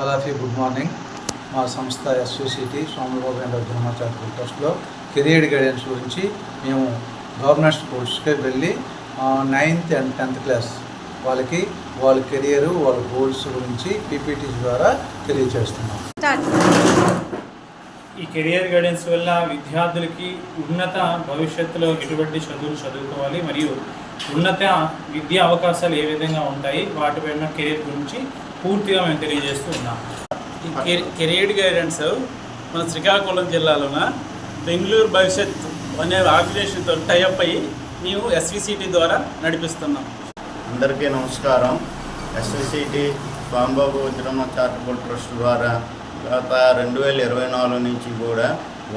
All of you good morning. మా సంస్థ ఎస్విసిటీ Swamibabu and Dharmacharya ట్రస్ట్లో career guidance గురించి మేము గవర్నమెంట్ స్కూల్స్కి వెళ్ళి 9th and 10th క్లాస్ వాళ్ళకి వాళ్ళ కెరియరు వాళ్ళ గోల్స్ గురించి పీపీటీ ద్వారా తెలియజేస్తున్నాం. ఈ కెరియర్ గైడెన్స్ వల్ల విద్యార్థులకి ఉన్నత భవిష్యత్తులో ఎటువంటి చదువులు చదువుకోవాలి మరియు ఉన్నత విద్యా అవకాశాలు ఏ విధంగా ఉంటాయి వాటిపైన కెరియర్ గురించి పూర్తిగా మేము తెలియజేస్తూ ఉన్నాం. ఈ కెరియర్ గైడెన్స్ మన శ్రీకాకుళం జిల్లాలోన బెంగళూరు భవిష్యత్ అనే ఆర్గనైజేషన్తో టైఅప్ అయ్యి మేము ఎస్విసిటీ ద్వారా నడిపిస్తున్నాం. అందరికీ నమస్కారం. ఎస్విసిటీ స్వామిబాబు చారిటబుల్ ట్రస్ట్ ద్వారా గత 2024 నుంచి కూడా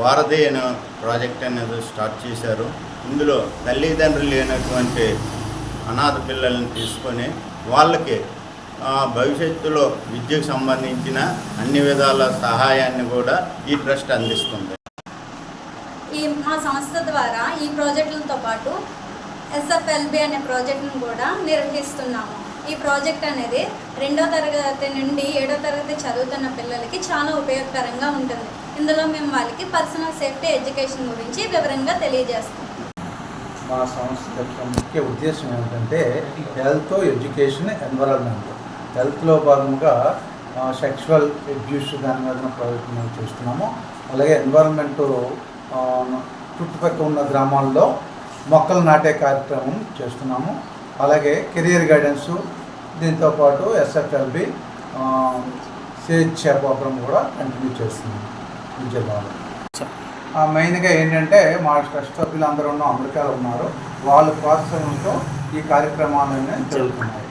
వారధి అనే ప్రాజెక్ట్ అనేది స్టార్ట్ చేశారు. ఇందులో తల్లిదండ్రులు లేనటువంటి అనాథ పిల్లల్ని తీసుకొని వాళ్ళకి భవిష్యత్తులో విద్యకు సంబంధించిన అన్ని విధాల సహాయాన్ని కూడా ఈ ట్రస్ట్ అందిస్తుంది. మా సంస్థ ద్వారా ఈ ప్రాజెక్టులతో పాటు SFLB అనే ప్రాజెక్టును కూడా నిర్వహిస్తున్నాము. ఈ ప్రాజెక్ట్ అనేది 2వ తరగతి నుండి 7వ తరగతి చదువుతున్న పిల్లలకి చాలా ఉపయోగకరంగా ఉంటుంది. ఇందులో మేము వాళ్ళకి పర్సనల్ సేఫ్టీ ఎడ్యుకేషన్ గురించి వివరంగా తెలియజేస్తాం. మా సంస్థ యొక్క ముఖ్య ఉద్దేశం ఏమిటంటే హెల్త్, ఎడ్యుకేషన్, ఎన్విరాన్మెంట్. హెల్త్లో భాగంగా సెక్షువల్ అబ్యూస్ దాని మీద ప్రయత్నం చేస్తున్నాము. అలాగే ఎన్విరాన్మెంట్ చుట్టుపక్కల ఉన్న గ్రామాల్లో మొక్కలు నాటే కార్యక్రమం చేస్తున్నాము. అలాగే కెరియర్ గైడెన్స్, దీంతోపాటు SFLB స్వేచ్ఛ ప్రోగ్రాం కూడా కంటిన్యూ చేస్తున్నాము విద్యాభవన్. మెయిన్గా ఏంటంటే మా ట్రస్ట్ సభ్యులు అందరూ అమెరికాలో ఉన్నారు. వాళ్ళ ప్రోత్సాహంతో ఈ కార్యక్రమాలన్నీ జరుగుతున్నాయి.